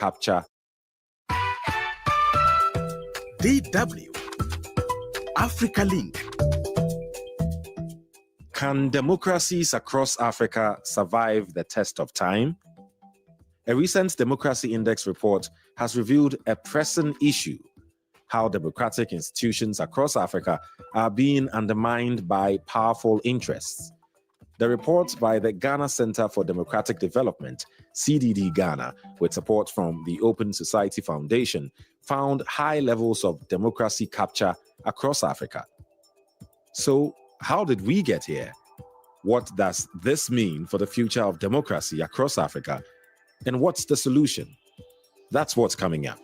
capture. DW Africa Link. Can democracies across Africa survive the test of time? A recent Democracy Index report has revealed a pressing issue: how democratic institutions across Africa are being undermined by powerful interests. The report by the Ghana Center for Democratic Development, CDD-Ghana, with support from the Open Society Foundation, found high levels of democracy capture across Africa. So, how did we get here? What does this mean for the future of democracy across Africa? And what's the solution? That's what's coming up.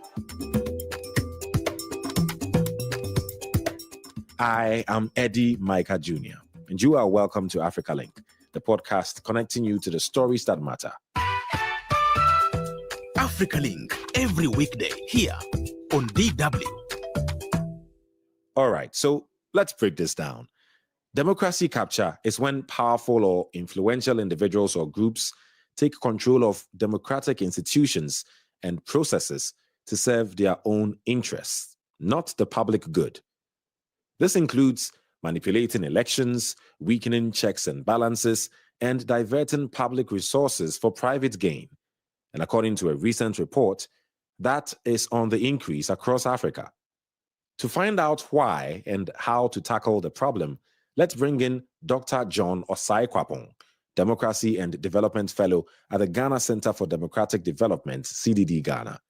I am Eddie Micah Jr., and you are welcome to Africa Link, the podcast connecting you to the stories that matter. Africa Link, every weekday here on DW. All right, so let's break this down. Democracy capture is when powerful or influential individuals or groups take control of democratic institutions and processes to serve their own interests, not the public good. This includes manipulating elections, weakening checks and balances, and diverting public resources for private gain. And according to a recent report, that is on the increase across Africa. To find out why and how to tackle the problem, let's bring in Dr. John Osai-Kwapong, Democracy and Development Fellow at the Ghana Center for Democratic Development, CDD-Ghana.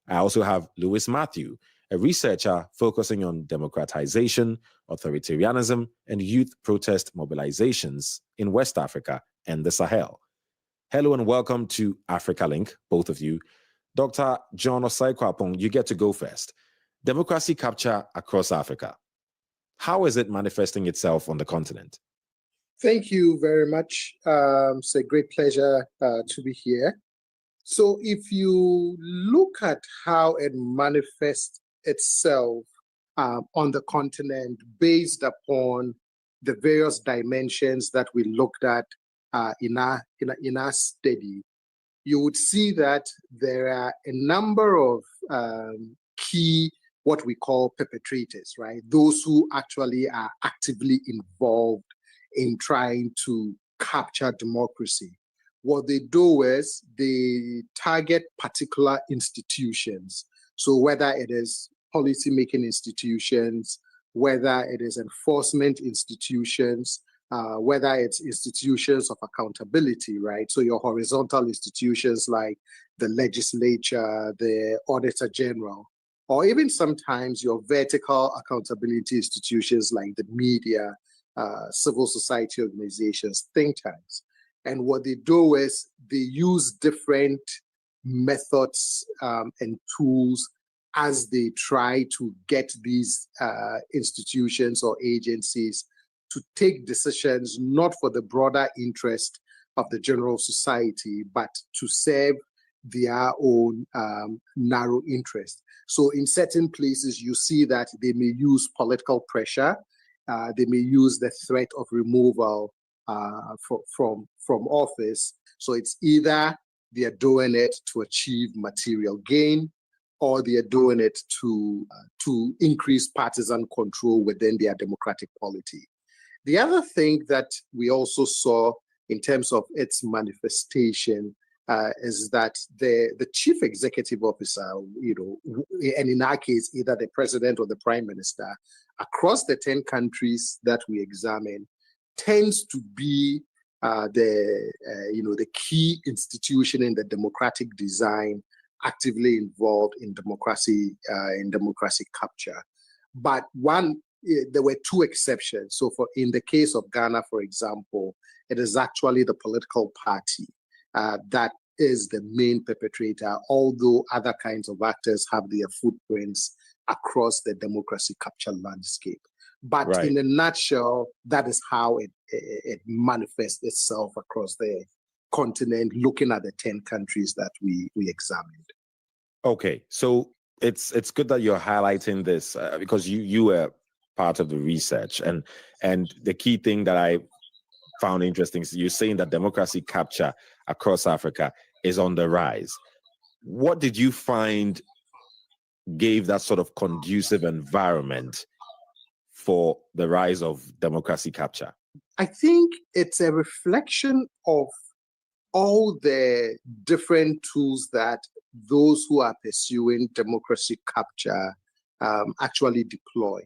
I also have Louis Matthew, a researcher focusing on democratization, authoritarianism, and youth protest mobilizations in West Africa and the Sahel. Hello and welcome to Africa Link, both of you. Dr. John Osai-Kwapong, you get to go first. Democracy capture across Africa. How is it manifesting itself on the continent? Thank you very much. It's a great pleasure to be here. So if you look at how it manifests itself on the continent based upon the various dimensions that we looked at in our study, you would see that there are a number of key, what we call perpetrators, right? Those who actually are actively involved in trying to capture democracy. What they do is they target particular institutions. So whether it is policy-making institutions, whether it is enforcement institutions, whether it's institutions of accountability, right? So your horizontal institutions like the legislature, the auditor general, or even sometimes your vertical accountability institutions like the media, civil society organizations, think tanks. And what they do is they use different methods and tools as they try to get these institutions or agencies to take decisions not for the broader interest of the general society, but to serve their own narrow interest. So in certain places, you see that they may use political pressure, they may use the threat of removal from office. So it's either they are doing it to achieve material gain, or they are doing it to increase partisan control within their democratic polity. The other thing that we also saw in terms of its manifestation is that the chief executive officer, and in our case, either the president or the prime minister, across the 10 countries that we examine, tends to be the key institution in the democratic design, actively involved in democracy capture. But there were two exceptions. So in the case of Ghana, for example, it is actually the political party that is the main perpetrator, although other kinds of actors have their footprints across the democracy capture landscape. But right. In a nutshell, that is how it manifests itself across the continent, looking at the 10 countries that we examined. Okay, so it's good that you're highlighting this because you were part of the research, and the key thing that I found interesting is you're saying that democracy capture across Africa is on the rise. what did you find gave that sort of conducive environment for the rise of democracy capture? I think it's a reflection of all the different tools that those who are pursuing democracy capture actually deploy.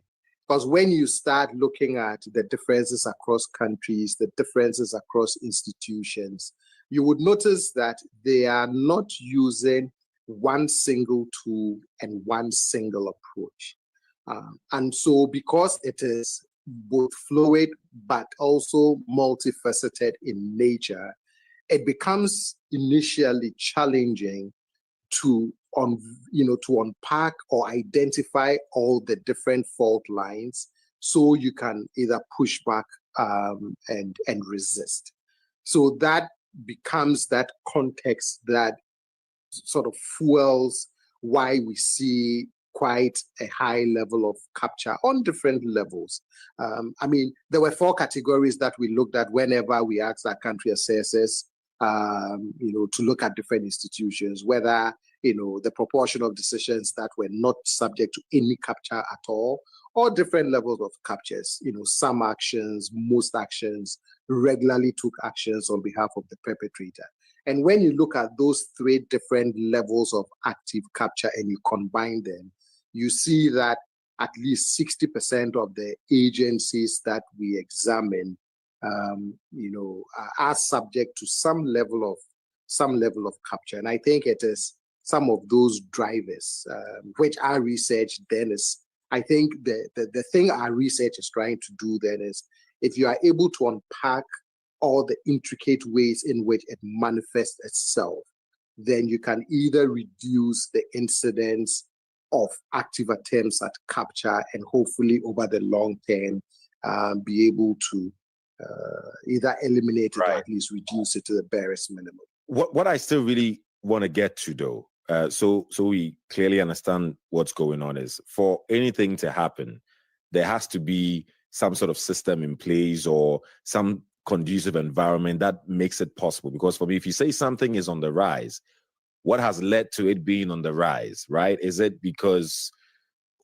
Because when you start looking at the differences across countries, the differences across institutions, you would notice that they are not using one single tool and one single approach. And so because it is both fluid but also multifaceted in nature, it becomes initially challenging to unpack or identify all the different fault lines so you can either push back and resist. So that becomes that context that sort of fuels why we see quite a high level of capture on different levels. There were 4 categories that we looked at whenever we asked our country assessors to look at different institutions, whether the proportion of decisions that were not subject to any capture at all, or different levels of captures. Some actions, most actions, regularly took actions on behalf of the perpetrator. And when you look at those 3 different levels of active capture and you combine them, you see that at least 60% of the agencies that we examine are subject to some level of capture. And I think it is some of those drivers, which our research then is, I think the thing our research is trying to do then is, if you are able to unpack all the intricate ways in which it manifests itself, then you can either reduce the incidence of active attempts at capture and hopefully over the long term be able to either eliminate it or at least reduce it to the barest minimum. What I still really want to get to, though, so we clearly understand what's going on, is for anything to happen, there has to be some sort of system in place or some conducive environment that makes it possible. Because for me, if you say something is on the rise, what has led to it being on the rise, right? Is it because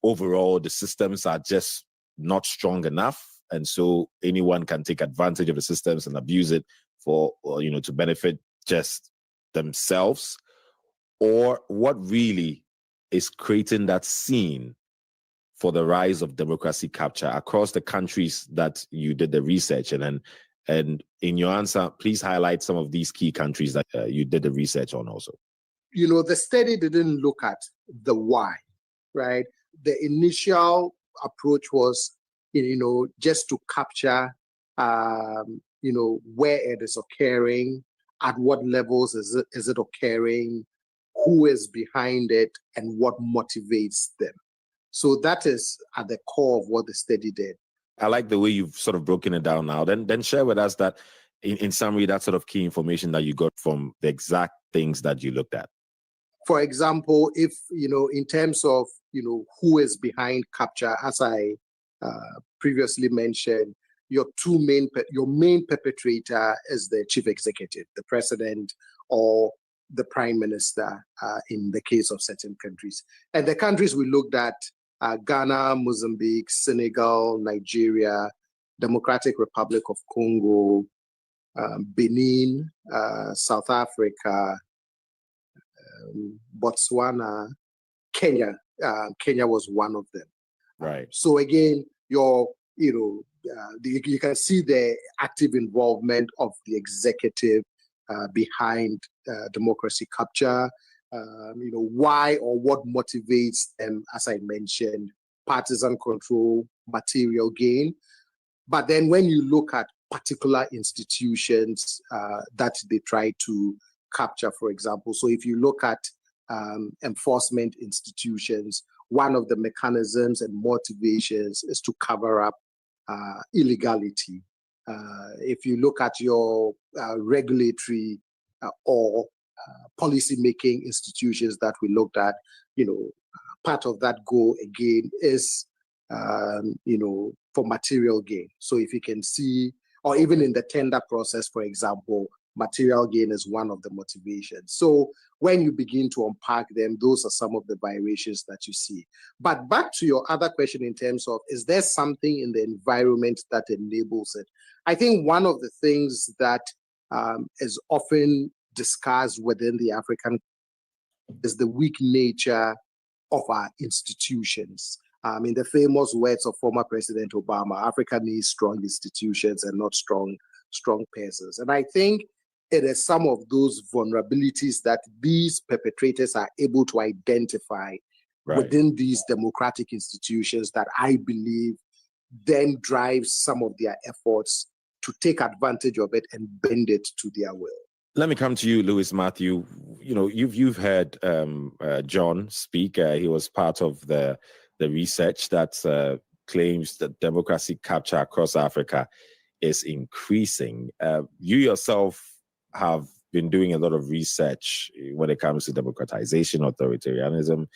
overall the systems are just not strong enough, and so anyone can take advantage of the systems and abuse it to benefit just themselves? Or what really is creating that scene for the rise of democracy capture across the countries that you did the research in? And in your answer, please highlight some of these key countries that you did the research on also. The study didn't look at the why, right? The initial approach was, just to capture, where it is occurring, at what levels is it occurring, who is behind it, and what motivates them. So that is at the core of what the study did. I like the way you've sort of broken it down now. Then share with us that, in summary, that sort of key information that you got from the exact things that you looked at. For example, if, in terms of, who is behind capture, as I previously mentioned, your main perpetrator is the chief executive, the president, or the prime minister in the case of certain countries. And the countries we looked at are Ghana, Mozambique, Senegal, Nigeria, Democratic Republic of Congo, Benin, South Africa, Botswana, Kenya. Kenya was one of them. Right. So again, you can see the active involvement of the executive behind democracy capture. Why or what motivates them, as I mentioned, partisan control, material gain. But then when you look at particular institutions that they try to capture, for example, so if you look at enforcement institutions, one of the mechanisms and motivations is to cover up illegality. If you look at your regulatory or policy-making institutions that we looked at, part of that goal again is, for material gain. So if you can see, or even in the tender process, for example, material gain is one of the motivations. So when you begin to unpack them, those are some of the violations that you see. But back to your other question in terms of, is there something in the environment that enables it? I think one of the things that is often discussed within the African is the weak nature of our institutions. In the famous words of former President Obama, Africa needs strong institutions and not strong persons. And I think it is some of those vulnerabilities that these perpetrators are able to identify within these democratic institutions that I believe then drives some of their efforts to take advantage of it and bend it to their will. Let me come to you, Louis Matthew. You know, you've heard John speak. He was part of the research that claims that democracy capture across Africa is increasing. You yourself have been doing a lot of research when it comes to democratization, authoritarianism,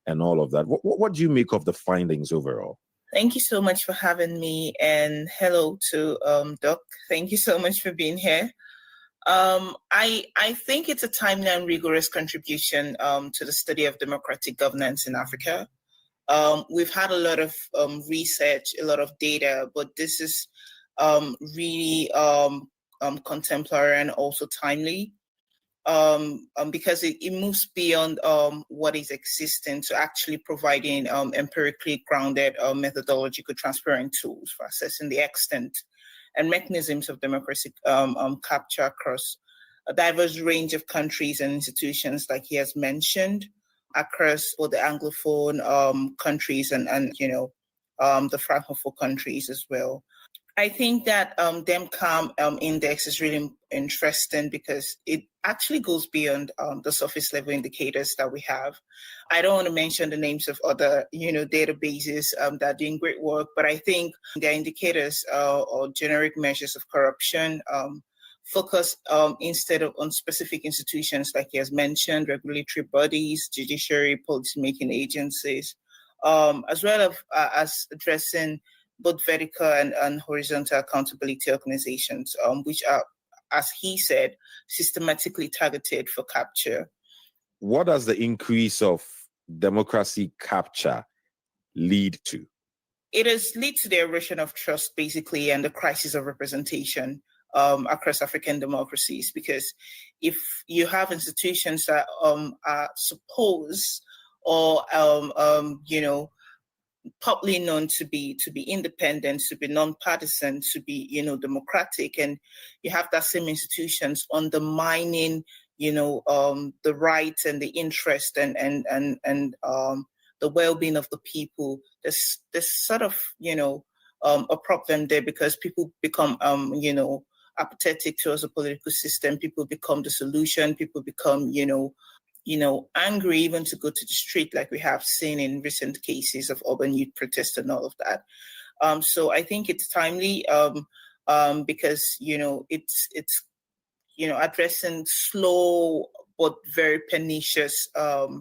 and all of that. What do you make of the findings overall? Thank you so much for having me, and hello to Doc. Thank you so much for being here. I think it's a timely and rigorous contribution to the study of democratic governance in Africa. We've had a lot of research, a lot of data, but this is really contemporary and also timely because it moves beyond what is existing to actually providing empirically grounded methodological transparent tools for assessing the extent and mechanisms of democracy capture across a diverse range of countries and institutions, like he has mentioned, across both the Anglophone countries and the Francophone countries as well. I think that DEMCAM index is really interesting because it actually goes beyond the surface level indicators that we have. I don't want to mention the names of other, databases that are doing great work, but I think the indicators or generic measures of corruption focus instead of on specific institutions, like he has mentioned, regulatory bodies, judiciary, policymaking agencies, as well as addressing both vertical and horizontal accountability organizations, which are, as he said, systematically targeted for capture. What does the increase of democracy capture lead to? It has led to the erosion of trust, basically, and the crisis of representation across African democracies. Because if you have institutions that are supposed or publicly known to be independent, to be non-partisan, to be democratic, and you have that same institutions undermining the rights and the interest and the well-being of the people, there's sort of a problem there, because people become apathetic towards the political system. People become the solution. People become angry even to go to the street, like we have seen in recent cases of urban youth protests and all of that. So I think it's timely because it's addressing slow but very pernicious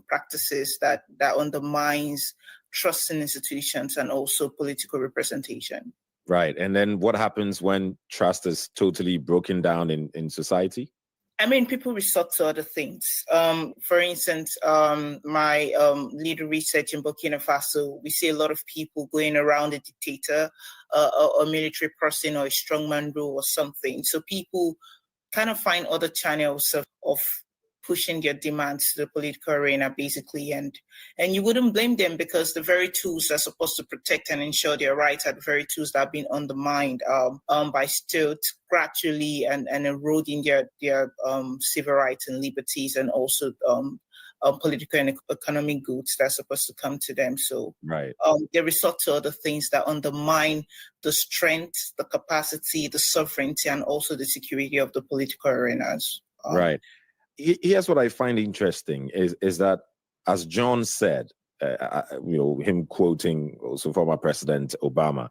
practices that undermines trust in institutions and also political representation. Right. And then what happens when trust is totally broken down in society? I mean, people resort to other things. For instance, my leader research in Burkina Faso, we see a lot of people going around a dictator, a military person, or a strongman rule or something. So people kind of find other channels of pushing their demands to the political arena, basically. And you wouldn't blame them, because the very tools that are supposed to protect and ensure their rights are the very tools that have been undermined by still gradually and eroding their civil rights and liberties, and also political and economic goods that are supposed to come to them. So right. They resort to other things that undermine the strength, the capacity, the sovereignty, and also the security of the political arenas. Right. Here's what I find interesting is that, as John said, him quoting also former President Obama,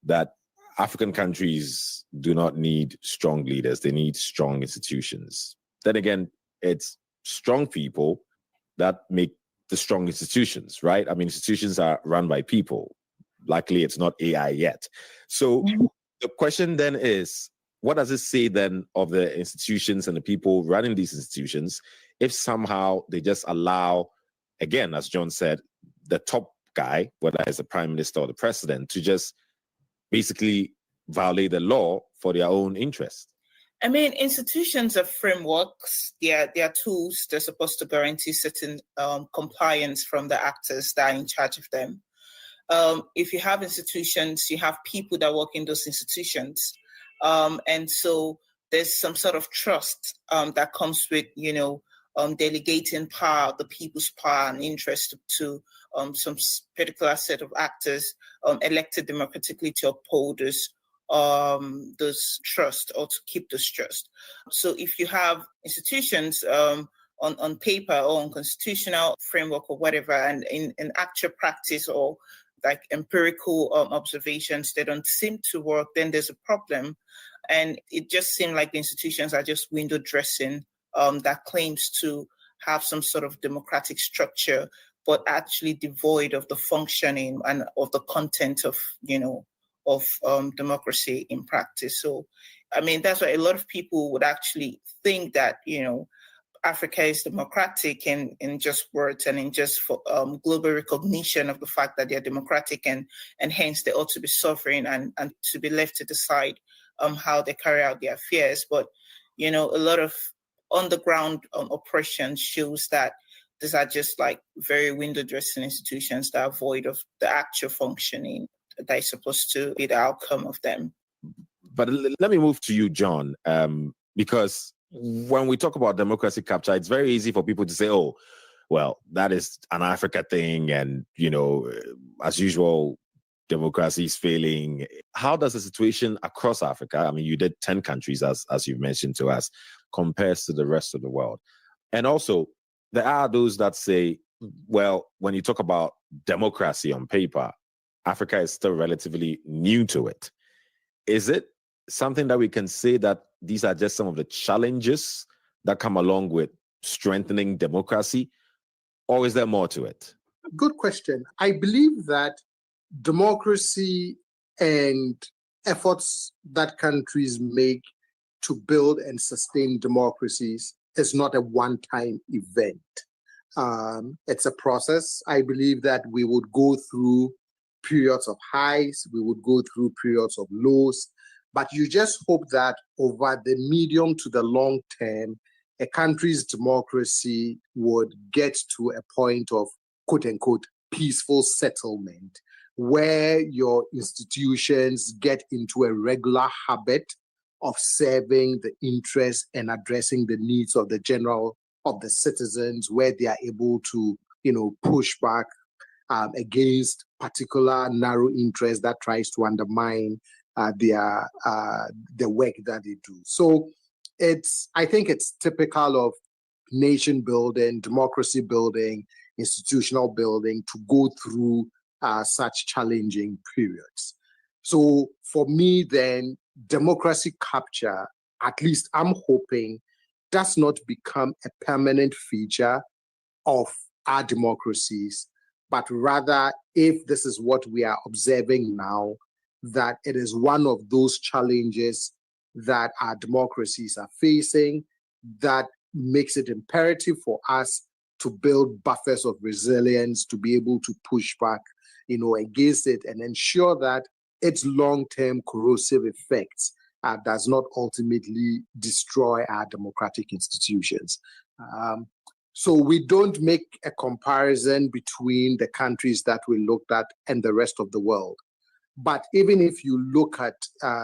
that African countries do not need strong leaders, they need strong institutions. Then again, it's strong people that make the strong institutions, right? I mean, institutions are run by people. Luckily, it's not AI yet. So the question then is, what does it say then of the institutions and the people running these institutions if somehow they just allow, again, as John said, the top guy, whether it's the prime minister or the president, to just basically violate the law for their own interest? I mean, institutions are frameworks. They are tools. They're supposed to guarantee certain compliance from the actors that are in charge of them. If you have institutions, you have people that work in those institutions. And so there's some sort of trust that comes with, delegating power, the people's power and interest to some particular set of actors elected democratically to uphold those trust or to keep those trust. So if you have institutions on paper or on constitutional framework or whatever, and in actual practice or like empirical observations, they don't seem to work, then there's a problem. And it just seemed like the institutions are just window dressing that claims to have some sort of democratic structure, but actually devoid of the functioning and of the content of, democracy in practice. So, I mean, that's why a lot of people would actually think that, Africa is democratic in just words and in just global recognition of the fact that they're democratic and hence they ought to be sovereign and to be left to decide how they carry out their affairs. But, a lot of on-the-ground oppression shows that these are just like very window dressing institutions that are void of the actual functioning that is supposed to be the outcome of them. But let me move to you, John, because when we talk about democracy capture, it's very easy for people to say, oh, well, that is an Africa thing. And, as usual, democracy is failing. How does the situation across Africa, I mean, you did 10 countries, as you've mentioned to us, compares to the rest of the world? And also, there are those that say, well, when you talk about democracy on paper, Africa is still relatively new to it. Is it something that we can say that these are just some of the challenges that come along with strengthening democracy, or is there more to it? Good question. I believe that democracy and efforts that countries make to build and sustain democracies is not a one-time event. It's a process. I believe that we would go through periods of highs, we would go through periods of lows, but you just hope that over the medium to the long term, a country's democracy would get to a point of quote unquote peaceful settlement, where your institutions get into a regular habit of serving the interests and addressing the needs of the citizens, where they are able to, push back against particular narrow interests that tries to undermine the work that they do. So I think it's typical of nation building, democracy building, institutional building to go through such challenging periods. So for me, then, democracy capture, at least I'm hoping, does not become a permanent feature of our democracies, but rather, if this is what we are observing now, that it is one of those challenges that our democracies are facing that makes it imperative for us to build buffers of resilience to be able to push back, against it and ensure that its long-term corrosive effects does not ultimately destroy our democratic institutions. So we don't make a comparison between the countries that we looked at and the rest of the world. But even if you look at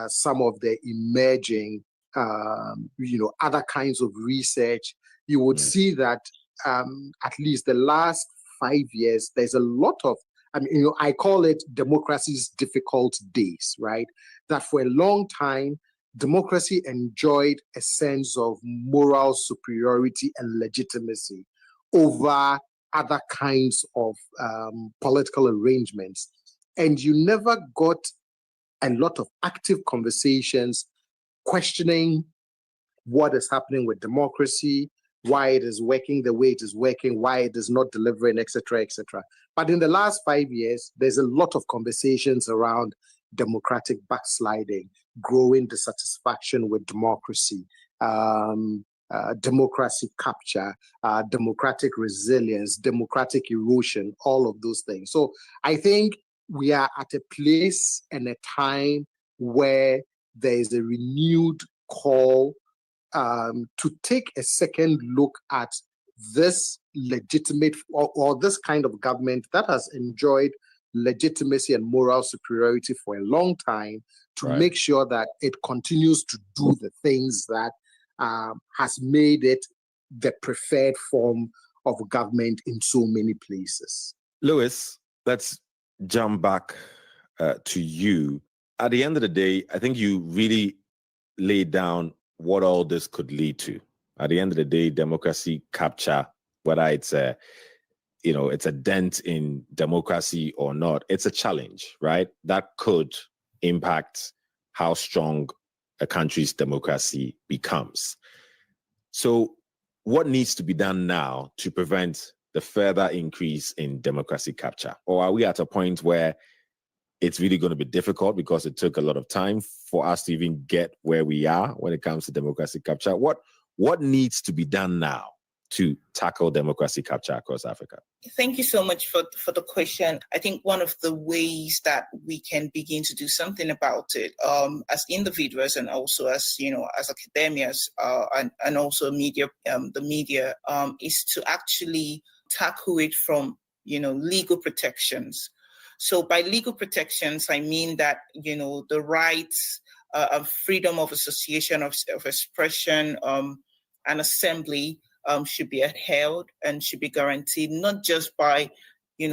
some of the emerging, other kinds of research, you would see that at least the last 5 years, there's a lot of, I call it democracy's difficult days, right? That for a long time, democracy enjoyed a sense of moral superiority and legitimacy over other kinds of political arrangements. And you never got a lot of active conversations questioning what is happening with democracy, why it is working the way it is working, why it is not delivering, etc., etc. But in the last 5 years, there's a lot of conversations around democratic backsliding, growing dissatisfaction with democracy, democracy capture, democratic resilience, democratic erosion, all of those things. So I think we are at a place and a time where there is a renewed call to take a second look at this legitimate or this kind of government that has enjoyed legitimacy and moral superiority for a long time, to make sure that it continues to do the things that has made it the preferred form of government in so many places. Lewis, let's jump back to you. At the end of the day, I think you really laid down what all this could lead to. At the end of the day, democracy capture, whether it's a, it's a dent in democracy or not, it's a challenge, right? That could impact how strong a country's democracy becomes. So what needs to be done now to prevent the further increase in democracy capture? Or are we at a point where it's really going to be difficult because it took a lot of time for us to even get where we are when it comes to democracy capture? What needs to be done now to tackle democracy capture across Africa? Thank you so much for the question. I think one of the ways that we can begin to do something about it, as individuals and also as academians and also media, the media, is to actually tackle it from legal protections. So by legal protections, I mean that the rights of freedom of association, of expression, and assembly should be upheld and should be guaranteed, not just by,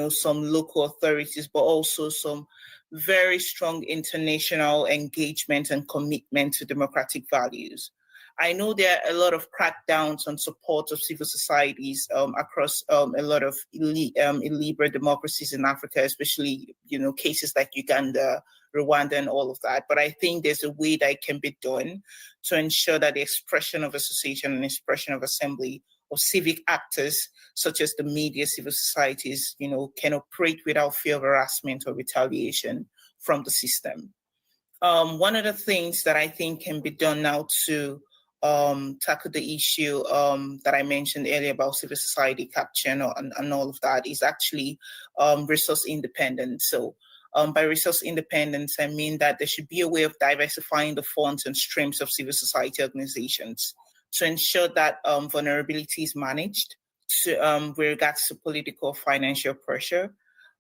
some local authorities, but also some very strong international engagement and commitment to democratic values. I know there are a lot of crackdowns on support of civil societies across a lot of illiberal democracies in Africa, especially, cases like Uganda, Rwanda, and all of that. But I think there's a way that it can be done to ensure that the expression of association and expression of assembly of civic actors, such as the media, civil societies, can operate without fear of harassment or retaliation from the system. One of the things that I think can be done now to tackle the issue that I mentioned earlier about civil society capture and all of that is actually resource independence. So by resource independence, I mean that there should be a way of diversifying the funds and streams of civil society organizations to ensure that vulnerability is managed with regards to political financial pressure.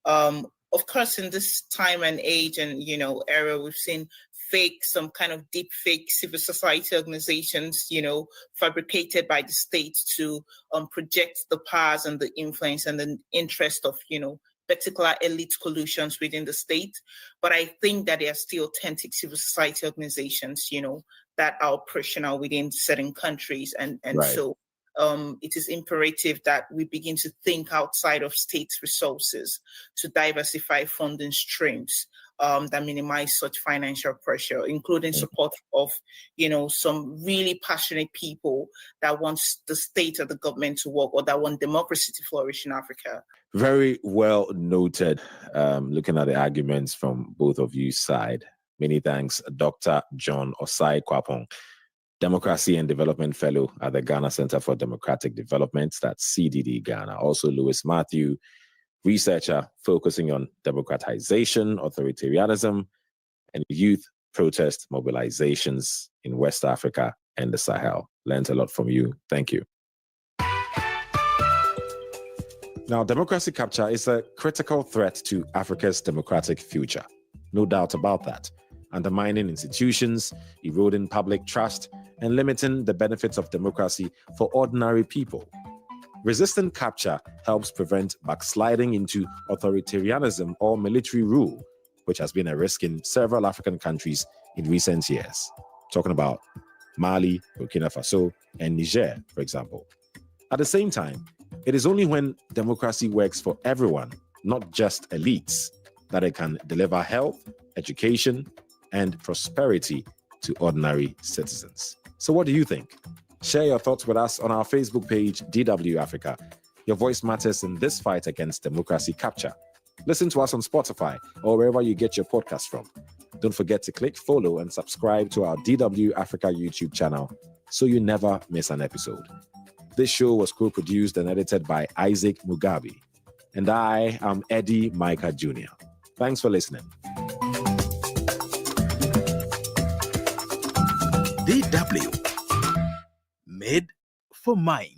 Of course, in this time and age and era, we've seen some kind of deep fake civil society organizations, fabricated by the state to project the powers and the influence and the interest of, particular elite collusions within the state. But I think that there are still authentic civil society organizations, that are operational within certain countries. And so it is imperative that we begin to think outside of state resources to diversify funding streams that minimize such financial pressure, including support of, some really passionate people that want the state or the government to work or that want democracy to flourish in Africa. Very well noted, looking at the arguments from both of you side. Many thanks, Dr. John Osai Kwapong, Democracy and Development Fellow at the Ghana Center for Democratic Development, that's CDD-Ghana. Also, Lewis Matthew, researcher focusing on democratization, authoritarianism, and youth protest mobilizations in West Africa and the Sahel. Learned a lot from you. Thank you. Now, democracy capture is a critical threat to Africa's democratic future. No doubt about that. Undermining institutions, eroding public trust, and limiting the benefits of democracy for ordinary people. Resistant capture helps prevent backsliding into authoritarianism or military rule, which has been a risk in several African countries in recent years. Talking about Mali, Burkina Faso, and Niger, for example. At the same time, it is only when democracy works for everyone, not just elites, that it can deliver health, education, and prosperity to ordinary citizens. So what do you think? Share your thoughts with us on our Facebook page, DW Africa. Your voice matters in this fight against democracy capture. Listen to us on Spotify or wherever you get your podcasts from. Don't forget to click follow and subscribe to our DW Africa YouTube channel so you never miss an episode. This show was co-produced and edited by Isaac Mugabe. And I am Eddie Micah Jr. Thanks for listening. DW, made for minds.